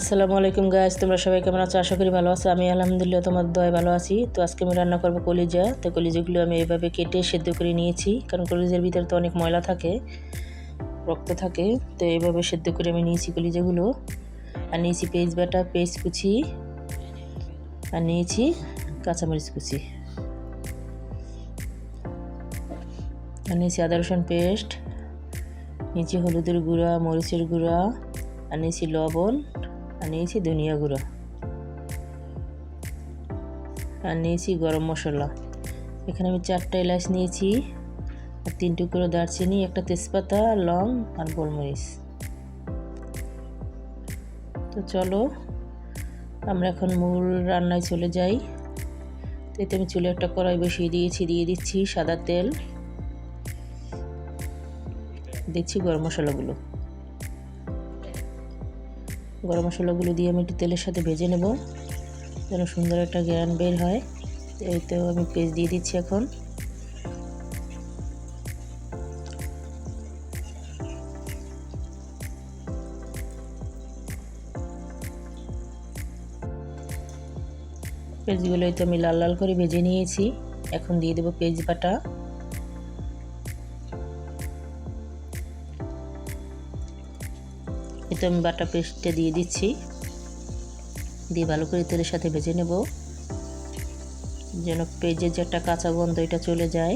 আসসালামু আলাইকুম গাইস, তোমরা সবাই কেমন আছো? আশা করি ভালো আছো। আমি আলহামদুলিল্লাহ তোমার দয়ায় ভালো আছি। তো আজকে আমি রান্না করব কলিজা। তো কলিজাগুলো আমি এভাবে কেটে সেদ্ধ করে নিয়েছি, কারণ কলিজার ভিতরে তো অনেক ময়লা থাকে, রক্ত থাকে। তো এইভাবে সেদ্ধ করে আমি নিয়েছি কলিজাগুলো। আর নিয়েছি পেঁয়াজ বাটা, পেঁয়াজ কুচি, আর নিয়েছি কাঁচামরিচ কুচি, আর নিয়েছি আদা রসুন পেস্ট, নিয়েছি হলুদের গুঁড়া, মরিচের গুঁড়া, আর নিয়েছি লবণ, আর নিয়েছি ধনিয়া গুঁড়া, আর নিয়েছি গরম মশলা। এখানে আমি 4টা এলাচ নিয়েছি, আর 3 টুকরো দারচিনি, একটা তেজপাতা, লং আর গোলমরিচ। তো চলো আমরা এখন মূল রান্নায় চলে যাই। তো এতে আমি চুলে একটা কড়াই বসিয়ে দিয়েছি, দিয়ে দিচ্ছি সাদা তেল, দিচ্ছি গরম মশলাগুলো। গরম মশলাগুলো দিয়ে আমি একটু তেলের সাথে ভেজে নেব, যেন সুন্দর একটা ঘ্রাণ বের হয়। এই তো আমি পেস্ট দিয়ে দিচ্ছি এখন। পেঁয়াজগুলো তো আমি লাল লাল করে ভেজে নিয়েছি। এখন দিয়ে দেবো পেঁয়াজ বাটা, এই তো আমি বাটা পেস্টটা দিয়ে দিচ্ছি, দিয়ে ভালো করে তেলের সাথে ভেজে নেব, যেন পেঁয়াজের যে একটা কাঁচা গন্ধ এটা চলে যায়।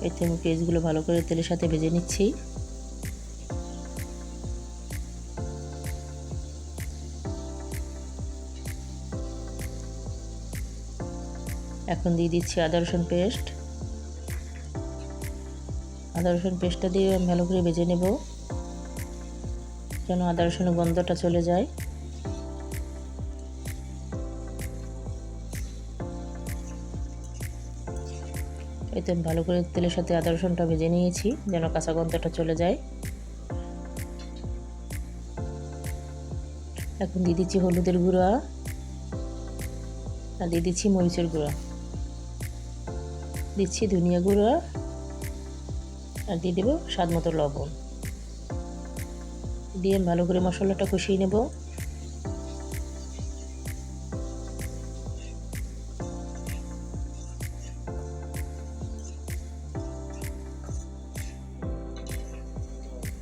এই তো আমি পেঁয়াজগুলো ভালো করে তেলের সাথে ভেজে নিচ্ছি। এখন দিয়ে দিচ্ছি আদা রসুন পেস্ট। আদা রসুন পেস্টটা দিয়ে আমি ভালো করে ভেজে নেব, যেন আদা রসুনের গন্ধটা চলে যায়। এই তো আমি ভালো করে তেলের সাথে আদা রসুনটা ভেজে নিয়েছি, যেন কাঁচা গন্ধটা চলে যায়। এখন দিয়ে দিচ্ছি হলুদের গুঁড়া, আর দিয়ে দিচ্ছি মরিচের গুঁড়া, দিচ্ছি ধনিয়া গুঁড়া, আর দিয়ে দেবো স্বাদ মতো লবণ। দিয়ে ভালো করে মশলাটা কষিয়ে নেব।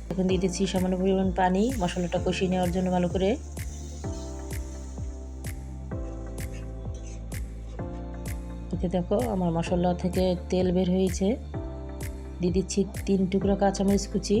এখন দিয়ে দিচ্ছি সামান্য পরিমাণ পানি, মশলাটা কষিয়ে নেওয়ার জন্য ভালো করে। এতে দেখো আমার মশলা থেকে তেল বের হয়েছে। দিয়ে দিচ্ছি 3 টুকরো কাঁচামরিচ কুচি,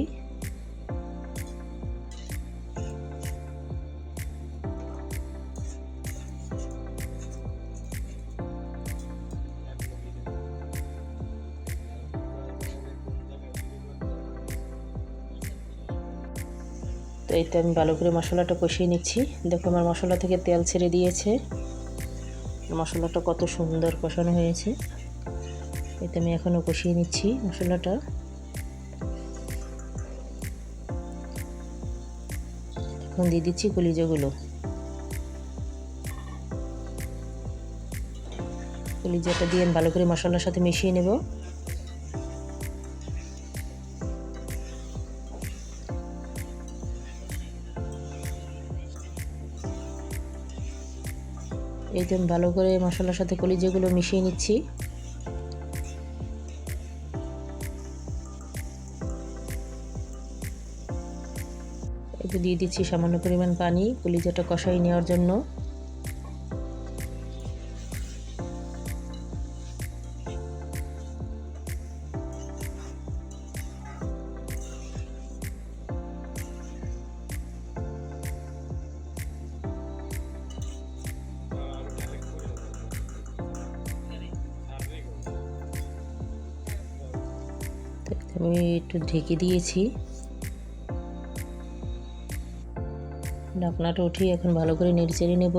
তো এই তো আমি ভালো করে মশলাটা কষিয়ে নিচ্ছি। দেখো আমার মশলা থেকে তেল ছেড়ে দিয়েছে, মশলাটা কত সুন্দর কষানো হয়েছে। এতে আমি এখনও কষিয়ে নিচ্ছি মশলাটা। এখন দিয়ে দিচ্ছি কলিজাগুলো। কলিজাটা দিয়ে আমি ভালো করে মশলার সাথে মিশিয়ে নেব। এই তো আমি ভালো করে মশলার সাথে কলিজাগুলো মিশিয়ে নিচ্ছি। একটু দিয়ে দিচ্ছি সামান্য পরিমাণ পানি, কলিজাটা কষাই নেওয়ার জন্য। আমি একটু ঢেকে দিয়েছি, ঢাকনাটা উঠিয়ে এখন ভালো করে নেড়েচেড়ে নেব।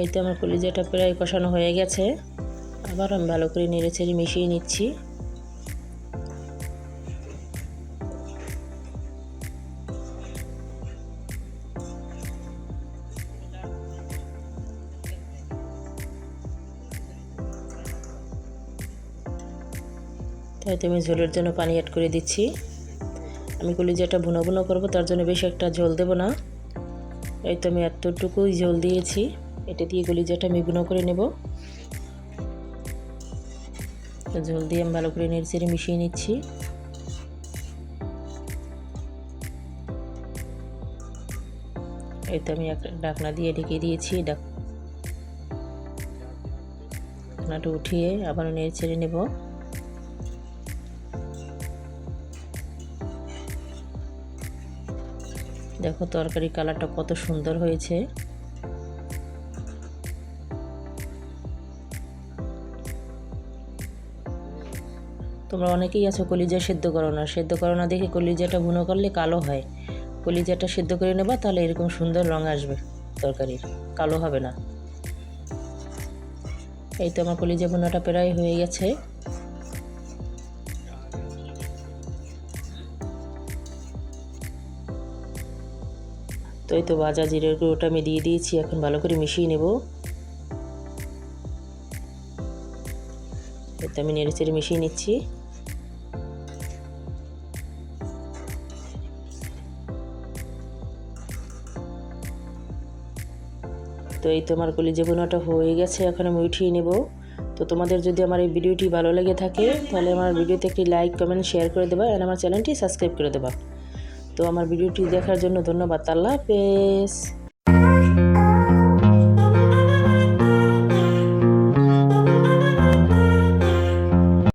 এই তো আমার কলিজাটা প্রায় কষানো হয়ে গেছে। আবার আমি ভালো করে নেড়েচেড়ে মিশিয়ে নিচ্ছি। তাই আমি ঝোলের জন্য পানি অ্যাড করে দিচ্ছি। আমি কলিজাটা ভুনো ভুনো করবো, তার জন্য বেশি একটা ঝোল দেব না। এই তো আমি এতটুকুই ঝোল দিয়েছি। এটা দিয়ে কলিজাটা আমি ভুনো করে নেব। ঝোল দিয়ে আমি ভালো করে নেড়েচেড়ে মিশিয়ে নিচ্ছি। এই তো আমি একটা ঢাকনা দিয়ে ঢেকে দিয়েছি। ঢাকনাটা উঠিয়ে আবার নেড়েচেড়ে নেব। দেখো তরকারি কালারটা কত সুন্দর হয়েছে। তোমরা অনেকেই আছো কলিজা সেদ্ধ করো না দেখে কলিজাটা ভুনো করলে কালো হয়। কলিজাটা সেদ্ধ করে নেবা, তাহলে এরকম সুন্দর রং আসবে তরকারির, কালো হবে না। এই তো আমার কলিজা ভুনাটা প্রায় হয়ে গেছে। তো এই তো ভাজা জিরের গুঁড়োটা আমি দিয়ে দিয়েছি, এখন ভালো করে মিশিয়ে নেব। এই তো আমি নেড়েচেড়ে মিশিয়ে নিচ্ছি। তো এই তো আমার কলিজা ভুনাটা হয়ে গেছে, এখন আমি উঠিয়ে নেব। তো তোমাদের যদি আমার এই ভিডিওটি ভালো লেগে থাকে, তাহলে আমার ভিডিওতে একটি লাইক কমেন্ট শেয়ার করে দেবা, আর আমার চ্যানেলটি সাবস্ক্রাইব করে দেবা। তো আমার ভিডিওটি দেখার জন্য ধন্যবাদ। আল্লাহ হাফেজ।